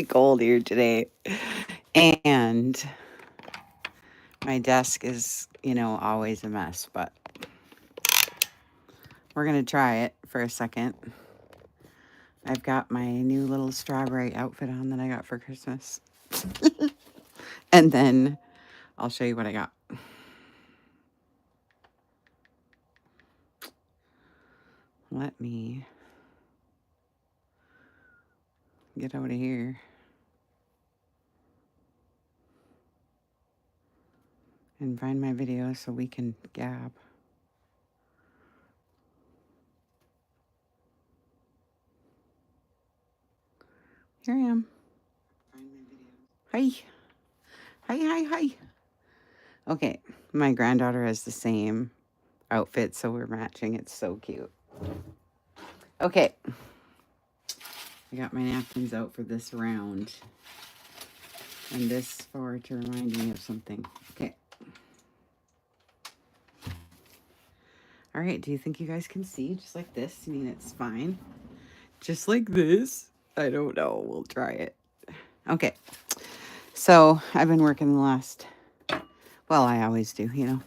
cold here today. And my desk is, always a mess, but we're going to try it for a second. I've got my new little strawberry outfit on that I got for Christmas. And then I'll show you what I got. Let me get out of here and find my video so we can gab. Here I am. Hi. Hi. Okay, my granddaughter has the same outfit, so we're matching. It's so cute. Okay. I got my napkins out for this round. And this for to remind me of something. Okay. All right, do you think you guys can see just like this? I mean, it's fine. Just like this? I don't know. We'll try it. Okay. So I've been working the last, well, I always do,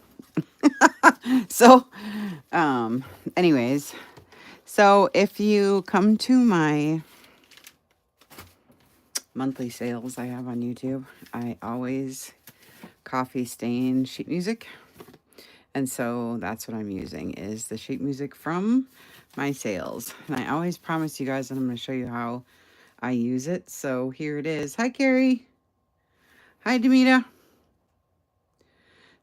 So, anyways, so if you come to my monthly sales I have on YouTube, I always coffee stain sheet music. And so that's what I'm using is the sheet music from my sales. And I always promise you guys that I'm going to show you how I use it. So here it is. Hi, Carrie. Hi, Demita.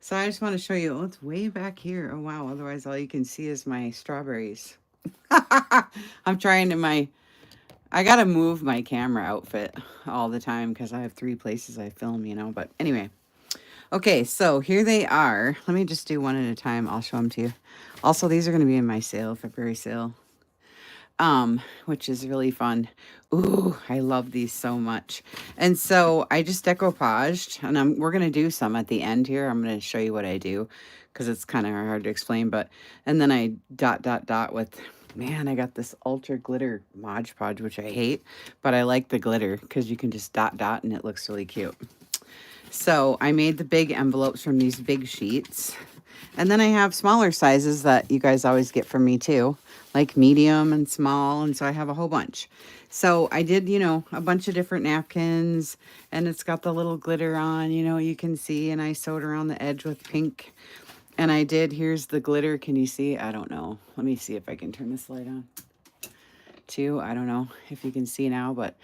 So I just want to show you. Oh, it's way back here. Oh, wow. Otherwise, all you can see is my strawberries. I'm trying to I got to move my camera outfit all the time because I have 3 places I film, But anyway. Okay, so here they are. Let me just do one at a time. I'll show them to you. Also, these are going to be in my sale, February sale. Which is really fun. Ooh, I love these so much. And so I just decoupaged, and we're gonna do some at the end here. I'm gonna show you what I do because it's kind of hard to explain. And then I dot with. Man, I got this ultra glitter Mod Podge, which I hate, but I like the glitter because you can just dot and it looks really cute. So I made the big envelopes from these big sheets. And then I have smaller sizes that you guys always get from me too, like medium and small. And so I have a whole bunch. So I did, a bunch of different napkins, and it's got the little glitter on, you can see. And I sewed around the edge with pink. And here's the glitter. Can you see? I don't know. Let me see if I can turn this light on too. I don't know if you can see now, but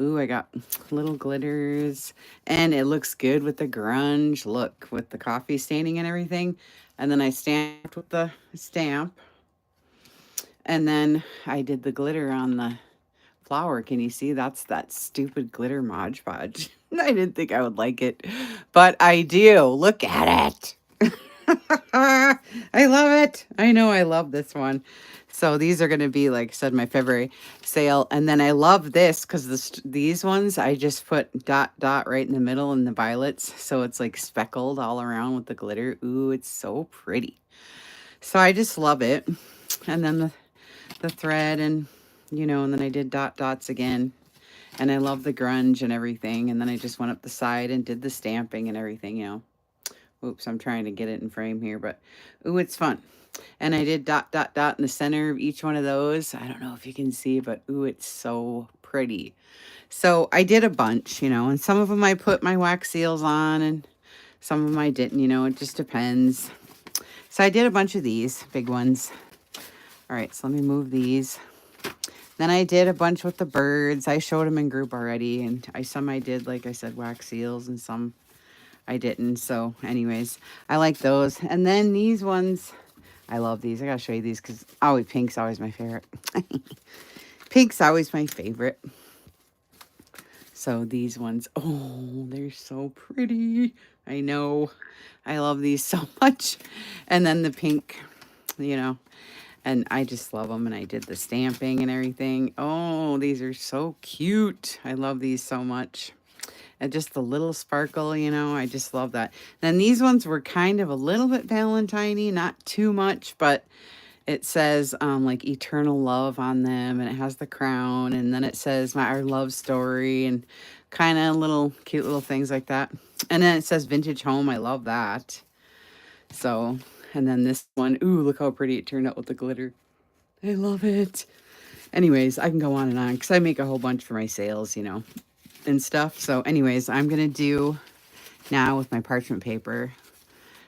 ooh, I got little glitters, and it looks good with the grunge look with the coffee staining and everything. And then I stamped with the stamp, and then I did the glitter on the flower. Can you see? That's that stupid glitter Mod Podge. I didn't think I would like it, but I do. Look at it. I love it. I know I love this one. So these are going to be, like I said, my February sale. And then I love this because these ones, I just put dot right in the middle in the violets. So it's like speckled all around with the glitter. Ooh, it's so pretty. So I just love it. And then the thread and, and then I did dots again. And I love the grunge and everything. And then I just went up the side and did the stamping and everything, Oops, I'm trying to get it in frame here, but ooh, it's fun. And I did dot in the center of each one of those. I don't know if you can see, but ooh, it's so pretty. So I did a bunch, and some of them I put my wax seals on and some of them I didn't, it just depends. So I did a bunch of these big ones. All right, so let me move these. Then I did a bunch with the birds. I showed them in group already, and some I did, like I said, wax seals, and some I didn't. So anyways, I like those. And then these ones, I love these. I gotta show you these because pink's always my favorite. Pink's always my favorite. So these ones, oh, they're so pretty. I know. I love these so much. And then the pink, and I just love them. And I did the stamping and everything. Oh, these are so cute. I love these so much. And just the little sparkle, I just love that. Then these ones were kind of a little bit Valentine-y, not too much, but It says like eternal love on them, and it has the crown, and then it says our love story, and kind of little cute little things like that. And then it says vintage home. I love that. So, and then this one, ooh, look how pretty it turned out with the glitter. I love it. Anyways, I can go on and on because I make a whole bunch for my sales, and stuff. So, anyways, I'm gonna do now with my parchment paper,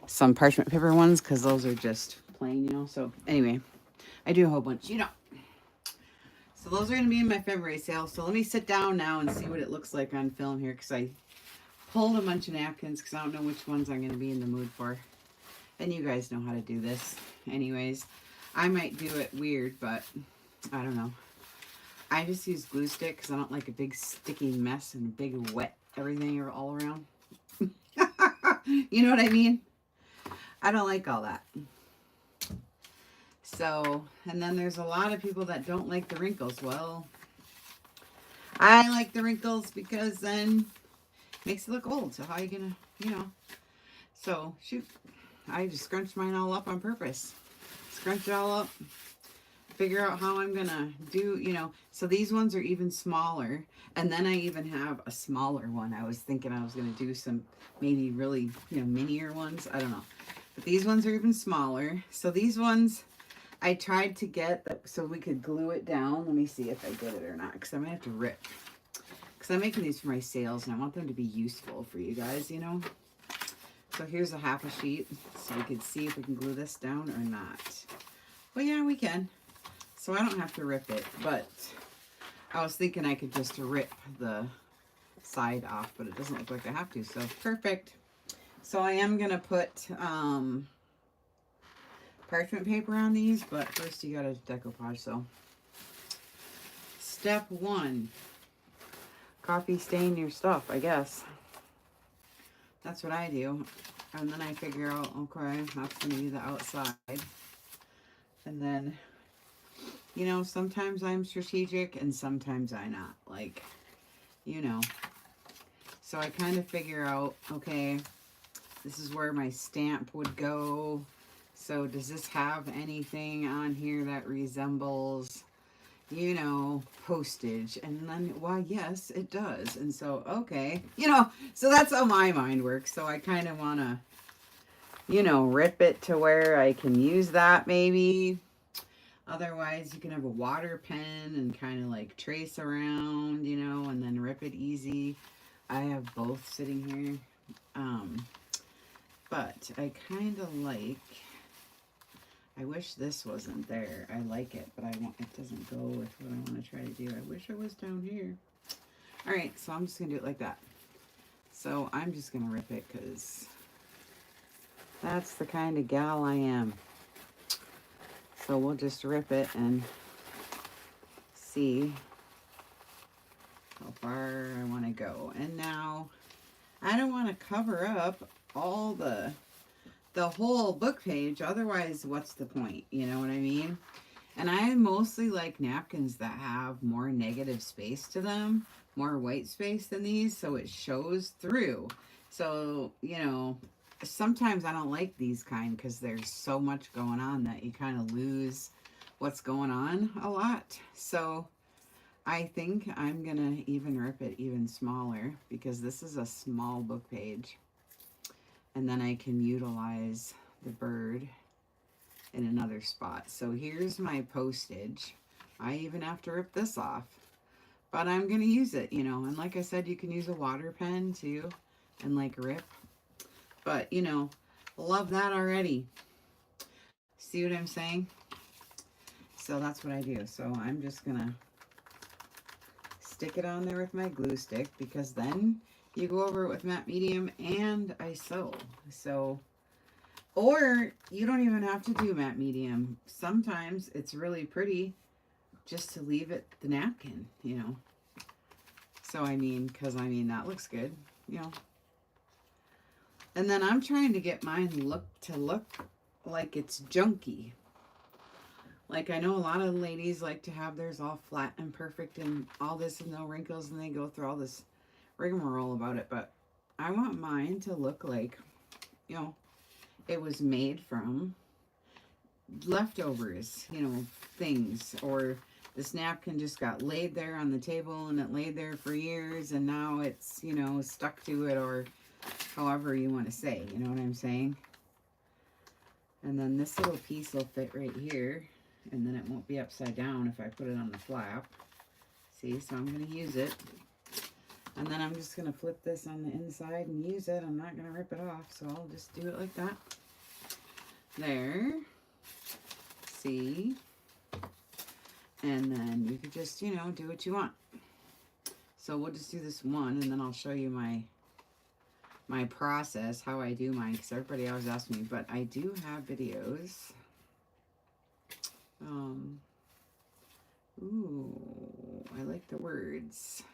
some parchment paper ones because those are just plain, So, anyway, I do a whole bunch. So those are going to be in my February sale. So let me sit down now and see what it looks like on film here because I pulled a bunch of napkins because I don't know which ones I'm going to be in the mood for. And you guys know how to do this. Anyways, I might do it weird, but I don't know. I just use glue stick because I don't like a big sticky mess and big wet everything all around. You know what I mean? I don't like all that. So, and then there's a lot of people that don't like the wrinkles. Well, I like the wrinkles because then it makes it look old. So how are you gonna. So, shoot. I just scrunched mine all up on purpose. Scrunch it all up. Figure out how I'm gonna do. So these ones are even smaller. And then I even have a smaller one. I was thinking I was gonna do some maybe really, minier ones. I don't know. But these ones are even smaller. So these ones I tried to get so we could glue it down. Let me see if I get it or not, because I might have to rip. Because I'm making these for my sales, and I want them to be useful for you guys, So here's a half a sheet, so we can see if we can glue this down or not. Well, yeah, we can. So I don't have to rip it, but I was thinking I could just rip the side off, but it doesn't look like I have to, so perfect. So I am going to put parchment paper on these, but first you gotta decoupage. So step 1, coffee stain your stuff, I guess. That's what I do. And then I figure out, okay, that's gonna be the outside. And then, sometimes I'm strategic and sometimes I'm not, So I kind of figure out, okay, this is where my stamp would go. So does this have anything on here that resembles, postage? And then, well, yes, it does. And so, okay, so that's how my mind works. So I kind of want to, rip it to where I can use that maybe. Otherwise, you can have a water pen and kind of like trace around, and then rip it easy. I have both sitting here. But I kind of like, I wish this wasn't there. I like it, but it doesn't go with what I want to try to do. I wish it was down here. All right, so I'm just going to do it like that. So I'm just going to rip it because that's the kind of gal I am. So we'll just rip it and see how far I want to go. And now I don't want to cover up all the whole book page. Otherwise, what's the point? You know what I mean? And I mostly like napkins that have more negative space to them, more white space than these, so it shows through. So, sometimes I don't like these kind because there's so much going on that you kind of lose what's going on a lot. So I think I'm going to even rip it even smaller because this is a small book page. And then I can utilize the bird in another spot. So here's my postage. I even have to rip this off. But I'm going to use it, And like I said, you can use a water pen too and like rip. But, love that already. See what I'm saying? So that's what I do. So I'm just going to stick it on there with my glue stick because then you go over it with matte medium and I sew. So, or you don't even have to do matte medium. Sometimes it's really pretty just to leave it the napkin, So because that looks good, And then I'm trying to get mine look like it's junky. Like I know a lot of ladies like to have theirs all flat and perfect and all this and no wrinkles, and they go through all this rigmarole about it, but I want mine to look like, it was made from leftovers, you know, things, or this napkin just got laid there on the table and it laid there for years and now it's, you know, stuck to it, or however you want to say, you know what I'm saying? And then this little piece will fit right here, and then it won't be upside down if I put it on the flap. See, so I'm going to use it. And then I'm just going to flip this on the inside and use it. I'm not going to rip it off, so I'll just do it like that. There. See? And then you could just, you know, do what you want. So we'll just do this one, and then I'll show you my process, how I do mine, because everybody always asks me, but I do have videos. Ooh, I like the words.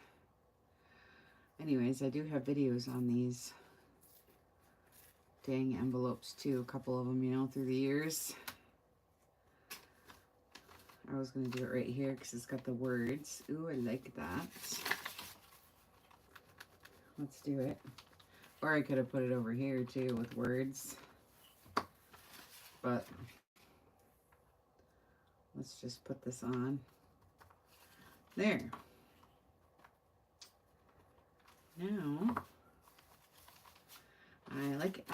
Anyways, I do have videos on these dang envelopes too, a couple of them, you know, through the years. I was going to do it right here because it's got the words. Ooh, I like that. Let's do it. Or I could have put it over here too with words. But let's just put this on. There. Now, I like it.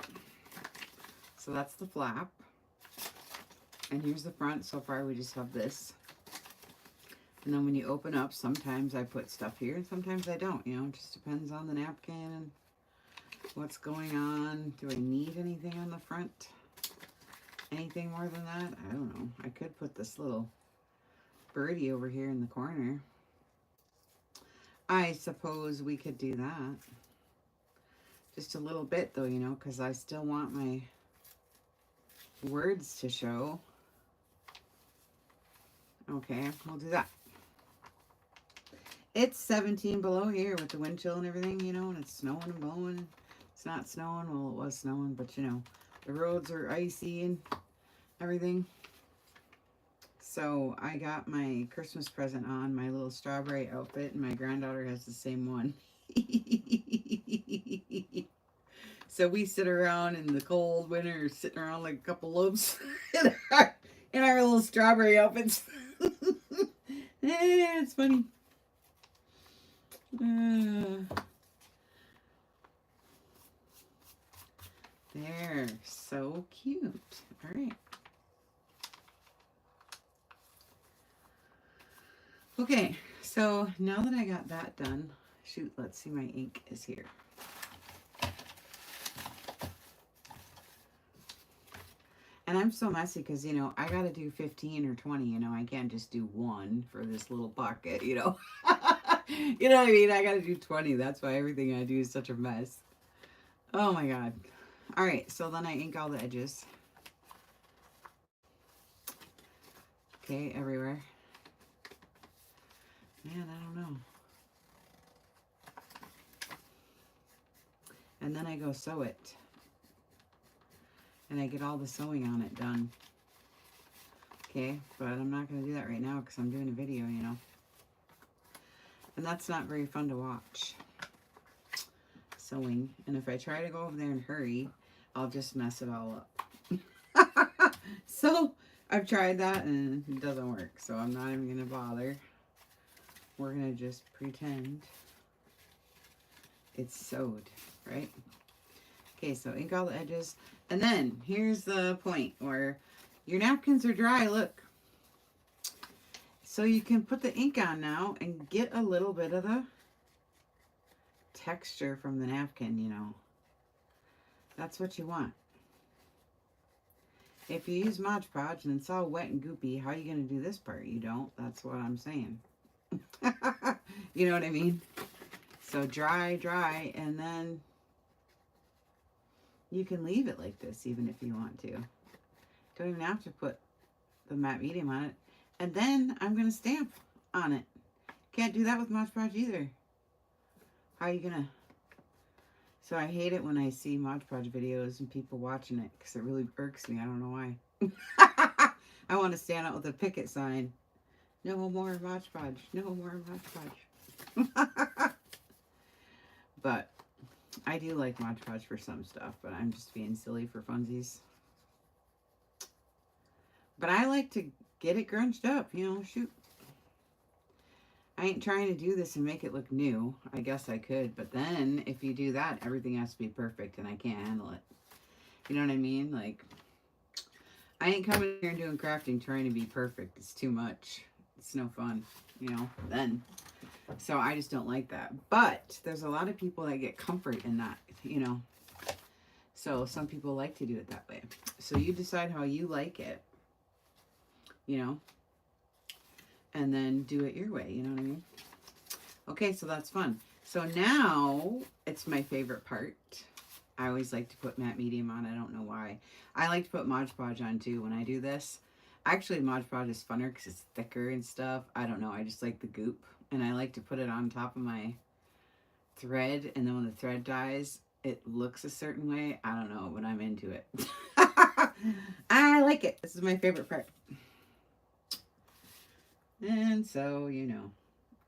So that's the flap. And here's the front. So far we just have this. And then when you open up, sometimes I put stuff here and sometimes I don't. You know, it just depends on the napkin and what's going on. Do I need anything on the front? Anything more than that? I don't know. I could put this little birdie over here in the corner. I suppose we could do that. Just a little bit though, you know, because I still want my words to show. Okay, we'll do that. It's 17 below here with the wind chill and everything, you know, and it's snowing and blowing. It's not snowing. Well, it was snowing, but you know, the roads are icy and everything. So I got my Christmas present on, my little strawberry outfit, and my granddaughter has the same one. So we sit around in the cold winter, sitting around like a couple loaves in our little strawberry outfits. It's funny. They're so cute. All right. Okay, so now that I got that done, shoot, let's see, my ink is here. And I'm so messy because, you know, I got to do 15 or 20, you know, I can't just do one for this little bucket, you know. You know what I mean? I got to do 20. That's why everything I do is such a mess. Oh my God. All right, so then I ink all the edges. Okay, everywhere. Man, I don't know. And then I go sew it. And I get all the sewing on it done. Okay, but I'm not going to do that right now because I'm doing a video, you know. And that's not very fun to watch. Sewing. And if I try to go over there and hurry, I'll just mess it all up. So I've tried that and it doesn't work. So I'm not even going to bother. We're going to just pretend it's sewed, right? Okay, so ink all the edges. And then here's the point where your napkins are dry, look. So you can put the ink on now and get a little bit of the texture from the napkin, you know. That's what you want. If you use Mod Podge and it's all wet and goopy, how are you going to do this part? You don't. That's what I'm saying. You know what I mean? So dry, and then you can leave it like this even if you want to. Don't even have to put the matte medium on it. And then I'm going to stamp on it. Can't do that with Mod Podge either. How are you going to? So I hate it when I see Mod Podge videos and people watching it because it really irks me. I don't know why. I want to stand out with a picket sign. No more Mod Podge. No more Mod Podge. But I do like Mod Podge for some stuff, but I'm just being silly for funsies. But I like to get it grunched up, you know, shoot. I ain't trying to do this and make it look new. I guess I could, but then if you do that, everything has to be perfect and I can't handle it. You know what I mean? Like, I ain't coming here and doing crafting trying to be perfect. It's too much. It's no fun, you know, then. So I just don't like that. But there's a lot of people that get comfort in that, you know. So some people like to do it that way. So you decide how you like it, you know, and then do it your way, you know what I mean? Okay, so that's fun. So now it's my favorite part. I always like to put matte medium on. I don't know why. I like to put Mod Podge on too when I do this. Actually, Mod Podge is funner because it's thicker and stuff. I don't know. I just like the goop. And I like to put it on top of my thread. And then when the thread dies, it looks a certain way. I don't know, but I'm into it. I like it. This is my favorite part. And so, you know,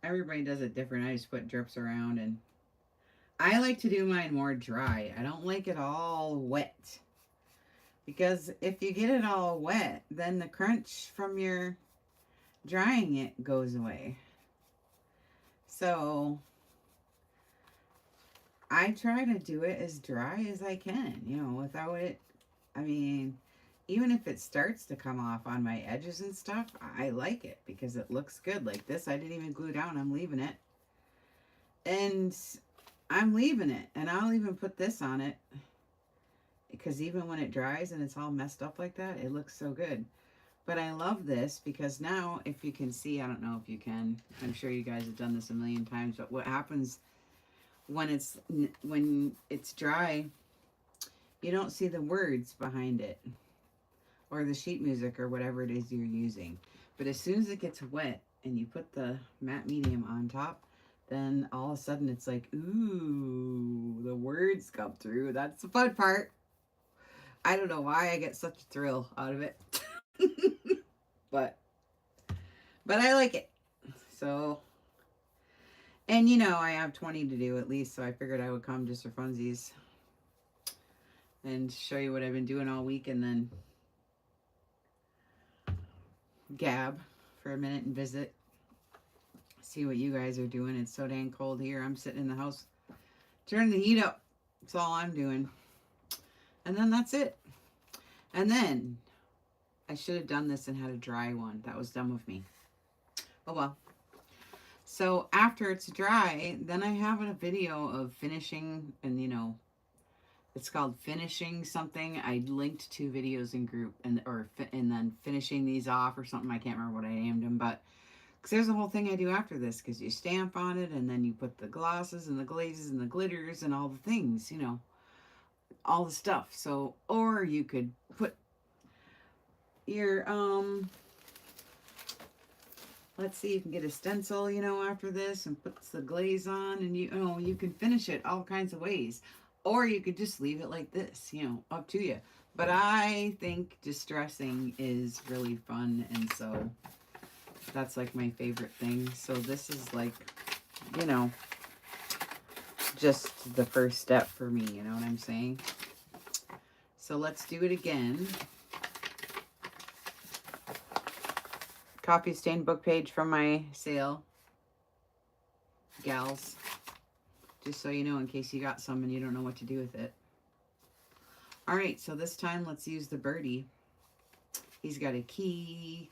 everybody does it different. I just put drips around, and I like to do mine more dry. I don't like it all wet. Because if you get it all wet, then the crunch from your drying it goes away. So I try to do it as dry as I can, you know, without it. I mean, even if it starts to come off on my edges and stuff, I like it because it looks good. Like this, I didn't even glue down. I'm leaving it. And I'm leaving it. And I'll even put this on it because even when it dries and it's all messed up like that, it looks so good. But I love this because now, if you can see, I don't know if you can, I'm sure you guys have done this a million times, but what happens when it's dry, you don't see the words behind it or the sheet music or whatever it is you're using. But as soon as it gets wet and you put the matte medium on top, then all of a sudden it's like, ooh, the words come through. That's the fun part. I don't know why I get such a thrill out of it. but I like it. So, and you know, I have 20 to do at least, so I figured I would come just for funsies and show you what I've been doing all week, and then gab for a minute and visit, see what you guys are doing. It's so dang cold here. I'm sitting in the house, turning the heat up. That's all I'm doing. And then that's it. And then I should have done this and had a dry one. That was dumb of me. Oh well. So after it's dry, then I have a video of finishing, and you know, it's called finishing something. I linked 2 videos in group, and then finishing these off or something. I can't remember what I named them, but because there's a whole thing I do after this, because you stamp on it and then you put the glosses and the glazes and the glitters and all the things, you know, all the stuff. So, or you could put your let's see, you can get a stencil, you know, after this and put the glaze on, and you know, you can finish it all kinds of ways. Or you could just leave it like this, you know, up to you. But I think distressing is really fun, and so that's like my favorite thing. So this is like, you know, just the first step for me, you know what I'm saying? So let's do it again. Coffee stained book page from my sale, gals. Just so you know, in case you got some and you don't know what to do with it. All right, so this time let's use the birdie. He's got a key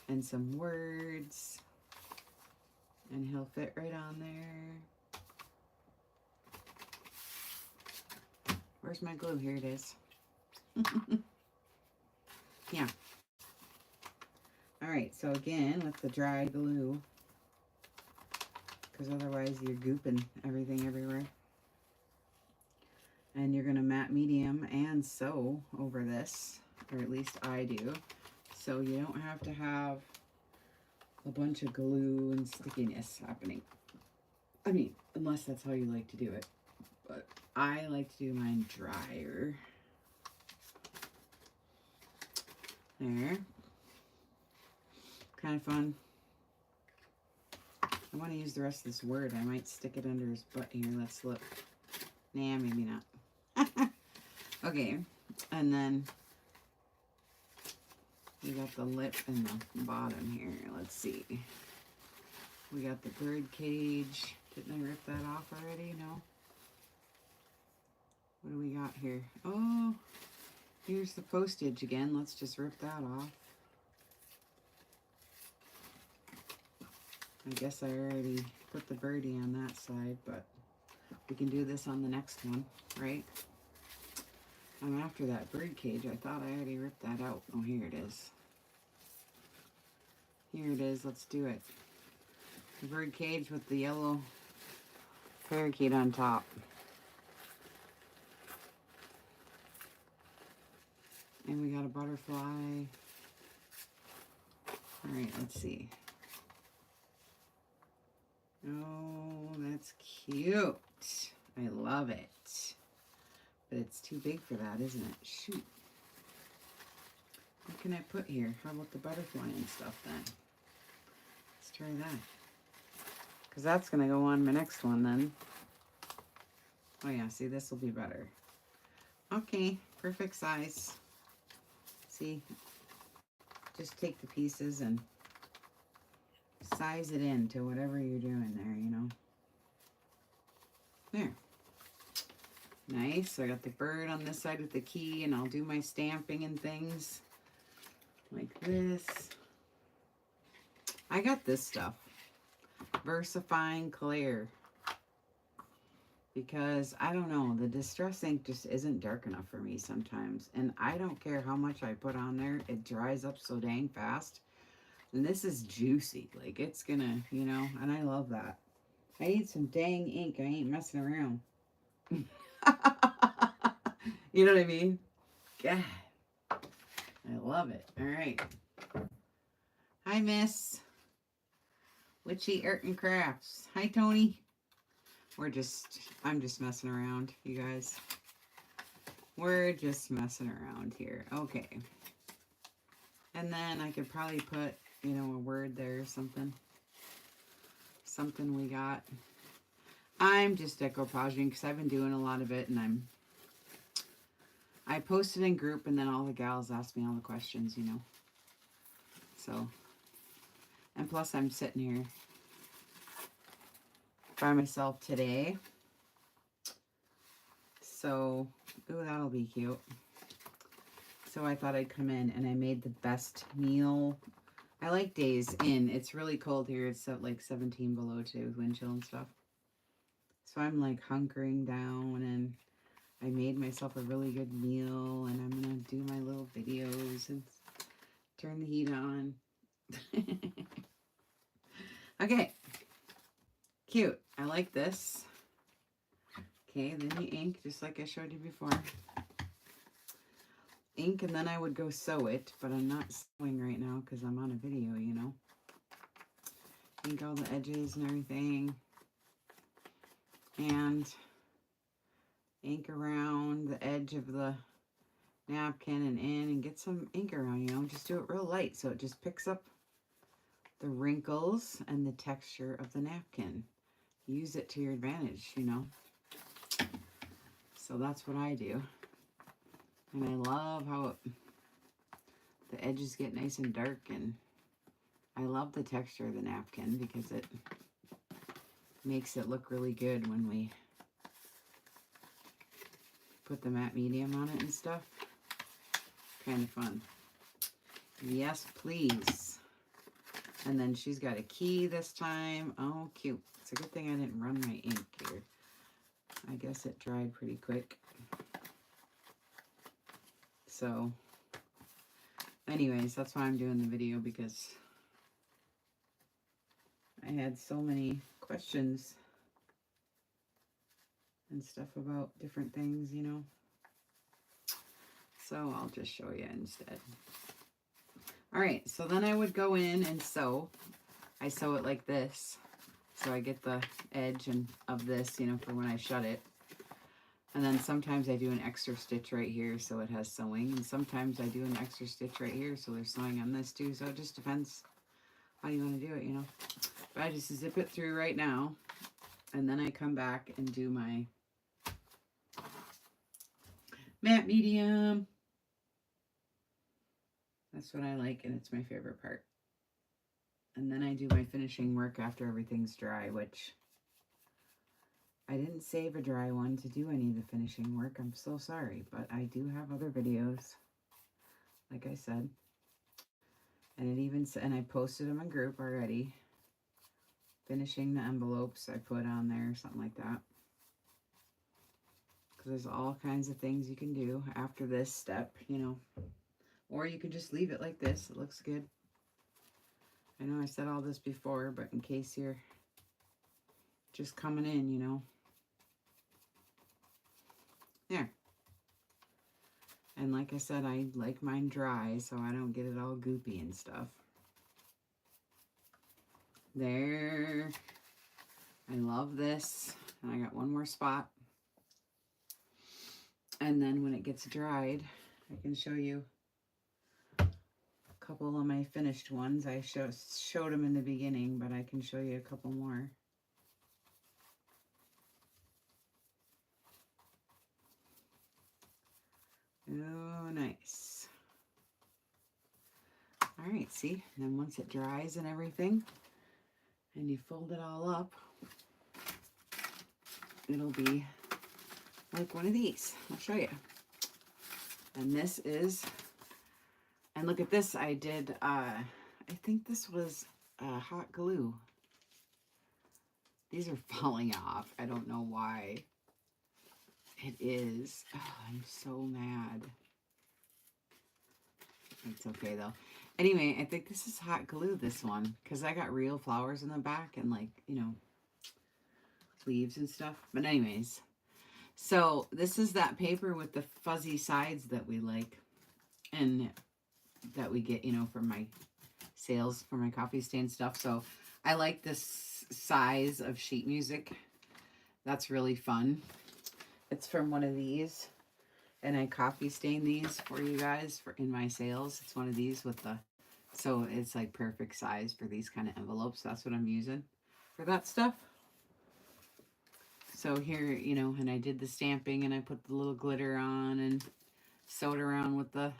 and some words, and he'll fit right on there. Where's my glue? Here it is. Yeah. All right, so again with the dry glue, because otherwise you're gooping everything everywhere. And you're going to matte medium and sew over this, or at least I do, so you don't have to have a bunch of glue and stickiness happening. I mean, unless that's how you like to do it. But I like to do mine drier. There. Kind of fun. I want to use the rest of this word. I might stick it under his butt here. Let's look. Nah, maybe not. Okay. And then We got the lip and the bottom here. Let's see. We got the bird cage. Didn't I rip that off already? No. What do we got here? Oh, here's the postage again. Let's just rip that off. I guess I already put the birdie on that side, but we can do this on the next one, right? I'm after that bird cage. I thought I already ripped that out. Oh, here it is. Here it is. Let's do it. The bird cage with the yellow parakeet on top. And we got a butterfly. All right, let's see. Oh, that's cute. I love it. But it's too big for that, isn't it? Shoot. What can I put here? How about the butterfly and stuff then? Let's try that. Because that's going to go on my next one then. Oh yeah, see, this will be better. Okay, perfect size. See, just take the pieces and size it in to whatever you're doing there, you know. There. Nice. So I got the bird on this side with the key, and I'll do my stamping and things like this. I got this stuff. Versifying Clear. Because, I don't know, the Distress ink just isn't dark enough for me sometimes. And I don't care how much I put on there. It dries up so dang fast. And this is juicy. Like, it's gonna, you know, and I love that. I need some dang ink. I ain't messing around. You know what I mean? God. I love it. All right. Hi, Miss. Witchy Art and Crafts. Hi, Tony. I'm just messing around, you guys. We're just messing around here. Okay. And then I could probably put, you know, a word there or something. Something we got. I'm just decoupaging because I've been doing a lot of it, and I posted in group, and then all the gals asked me all the questions, you know. So, and plus I'm sitting here by myself today. So, ooh, that'll be cute. So I thought I'd come in, and I made the best meal. I like days in. It's really cold here. It's at like 17 below today with wind chill and stuff. So I'm like hunkering down, and I made myself a really good meal, and I'm going to do my little videos and turn the heat on. Okay. Cute. I like this. Okay, then you ink, just like I showed you before. Ink, and then I would go sew it, but I'm not sewing right now because I'm on a video, you know. Ink all the edges and everything. And ink around the edge of the napkin and in, and get some ink around, you know. Just do it real light so it just picks up the wrinkles and the texture of the napkin. Use it to your advantage, you know. So that's what I do. And I love how the edges get nice and dark, and I love the texture of the napkin because it makes it look really good when we put the matte medium on it and stuff. Kind of fun. Yes, please. And then she's got a key this time. Oh, cute. It's a good thing I didn't run my ink here. I guess it dried pretty quick. So, anyways, that's why I'm doing the video, because I had so many questions and stuff about different things, you know. So I'll just show you instead. All right, so then I would go in and sew. I sew it like this. So I get the edge of this, you know, for when I shut it. And then sometimes I do an extra stitch right here so it has sewing. And sometimes I do an extra stitch right here so there's sewing on this too. So it just depends how you want to do it, you know. But I just zip it through right now. And then I come back and do my matte medium. That's what I like, and it's my favorite part. And then I do my finishing work after everything's dry, which I didn't save a dry one to do any of the finishing work. I'm so sorry, but I do have other videos, like I said. And and I posted them in group already. Finishing the envelopes I put on there, something like that. Because there's all kinds of things you can do after this step, you know. Or you can just leave it like this. It looks good. I know I said all this before, but in case you're just coming in, you know. There. And like I said, I like mine dry so I don't get it all goopy and stuff. There. I love this. And I got one more spot. And then when it gets dried, I can show you a couple of my finished ones. I showed them in the beginning, but I can show you a couple more. Oh, nice. All right, see? And then once it dries and everything, and you fold it all up, it'll be like one of these. I'll show you. And this is, and look at this. I did, I think this was hot glue. These are falling off. I don't know why. It is. Oh, I'm so mad. It's okay though. Anyway, I think this is hot glue, this one, because I got real flowers in the back and like, you know, leaves and stuff. But anyways, so this is that paper with the fuzzy sides that we like and that we get, you know, from my sales for my coffee stain stuff. So I like this size of sheet music. That's really fun. It's from one of these, and I coffee stain these for you guys for in my sales. It's one of these with the, so it's like perfect size for these kind of envelopes. That's what I'm using for that stuff. So here, you know, and I did the stamping and I put the little glitter on and sewed around with the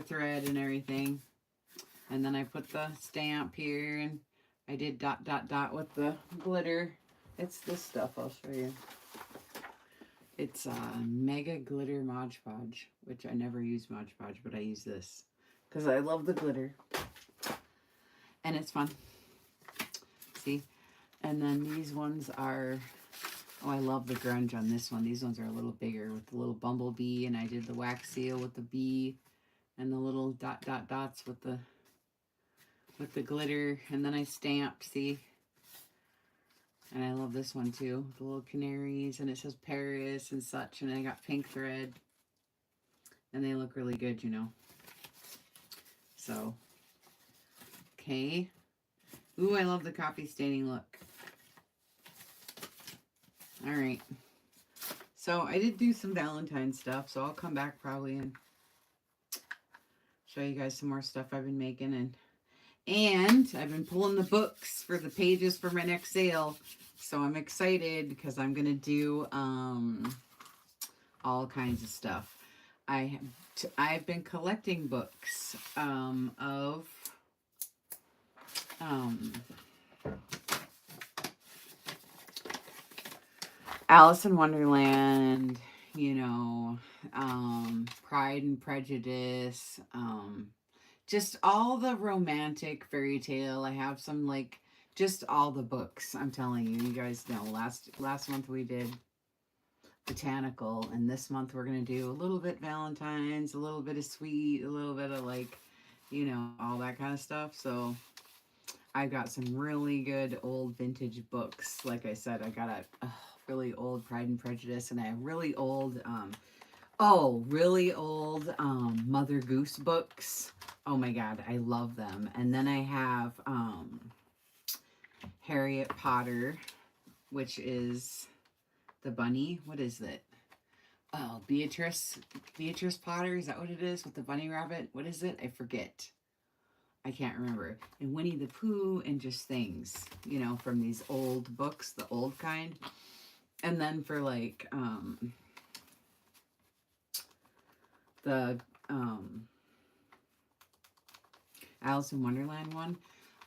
thread and everything. And then I put the stamp here and I did dot dot dot with the glitter. It's this stuff, I'll show you. It's Mega Glitter Mod Podge, which I never use Mod Podge, but I use this because I love the glitter. And it's fun. See? And then these ones are, oh, I love the grunge on this one. These ones are a little bigger with the little bumblebee, and I did the wax seal with the bee and the little dot dot dots with the glitter, and then I stamped, see? And I love this one too, the little canaries, and it says Paris and such, and I got pink thread, and they look really good, you know. So, okay. Ooh, I love the coffee staining look. All right. So I did do some Valentine stuff, so I'll come back probably and show you guys some more stuff I've been making, and I've been pulling the books for the pages for my next sale. So I'm excited because I'm going to do all kinds of stuff. I've been collecting books of Alice in Wonderland, you know, Pride and Prejudice, just all the romantic fairy tale. I have some, like, just all the books. I'm telling you, you guys know, last month we did botanical, and this month we're going to do a little bit Valentine's, a little bit of sweet, a little bit of, like, you know, all that kind of stuff. So I've got some really good old vintage books. Like I said, I got a really old Pride and Prejudice, and I have really old Mother Goose books. Oh my God, I love them. And then I have Harriet Potter, which is the bunny. What is it? Oh, Beatrice Potter. Is that what it is with the bunny rabbit? What is it? I forget. I can't remember. And Winnie the Pooh, and just things, you know, from these old books, the old kind. And then for like the Alice in Wonderland one.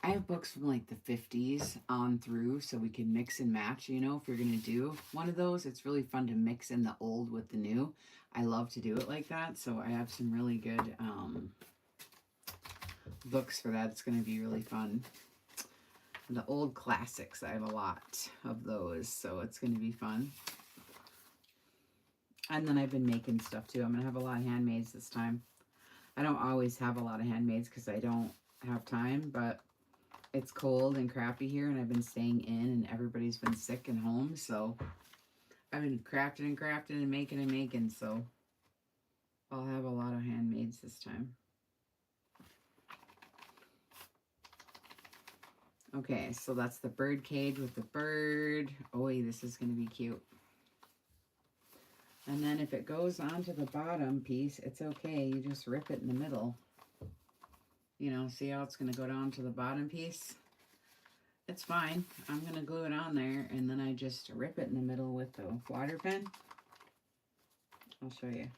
I have books from like the 50s on through, so we can mix and match, you know, if you're going to do one of those. It's really fun to mix in the old with the new. I love to do it like that, so I have some really good books for that. It's going to be really fun. The old classics, I have a lot of those, so it's going to be fun. And then I've been making stuff too. I'm going to have a lot of handmaids this time. I don't always have a lot of handmaids because I don't have time, but it's cold and crappy here, and I've been staying in, and everybody's been sick and home, so I've been crafting and crafting and making, so I'll have a lot of handmaids this time. Okay, so that's the bird cage with the bird. Oh, this is going to be cute. And then if it goes onto the bottom piece, it's okay. You just rip it in the middle. You know, see how it's going to go down to the bottom piece? It's fine. I'm going to glue it on there, and then I just rip it in the middle with the water pen. I'll show you.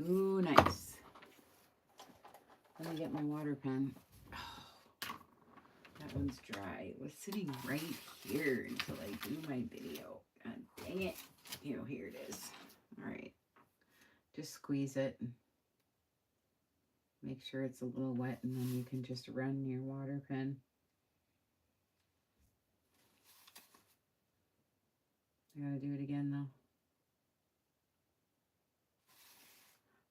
Ooh, nice. Let me get my water pen. Oh, that one's dry. It was sitting right here until I do my video. God dang it. You know, here it is. All right. Just squeeze it. Make sure it's a little wet, and then you can just run your water pen. I gotta do it again, though.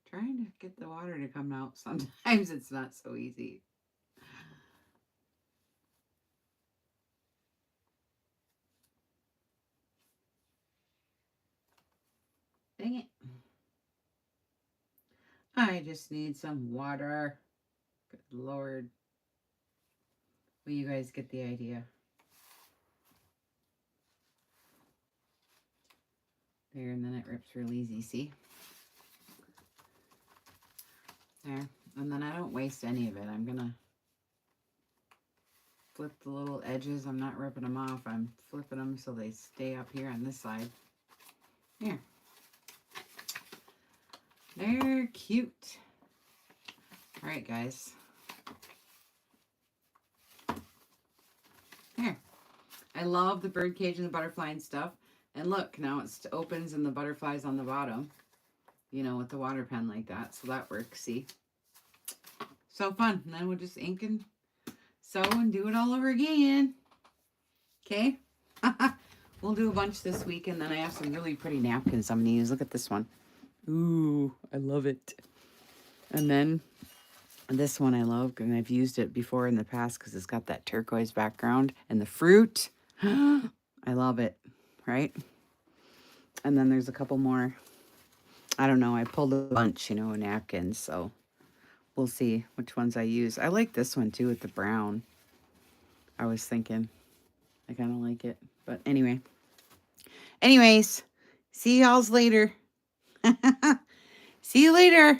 Trying to get the water to come out. Sometimes it's not so easy. Dang it. I just need some water. Good Lord. Well, you guys get the idea. There, and then it rips real easy, see? There. And then I don't waste any of it. I'm going to flip the little edges. I'm not ripping them off. I'm flipping them so they stay up here on this side. Here. They're cute. All right, guys. Here. I love the bird cage and the butterfly and stuff. And look, now it opens and the butterfly's on the bottom. You know, with the water pen like that. So that works, see? So fun. And then we'll just ink and sew and do it all over again. Okay? We'll do a bunch this week, and then I have some really pretty napkins I'm going to use. Look at this one. Ooh, I love it. And then this one I love, and I've used it before in the past because it's got that turquoise background and the fruit. I love it, right? And then there's a couple more. I don't know. I pulled a bunch, you know, napkins, so we'll see which ones I use. I like this one, too, with the brown. I was thinking. I kind of like it. But anyway. Anyways, see y'all's later. See you later.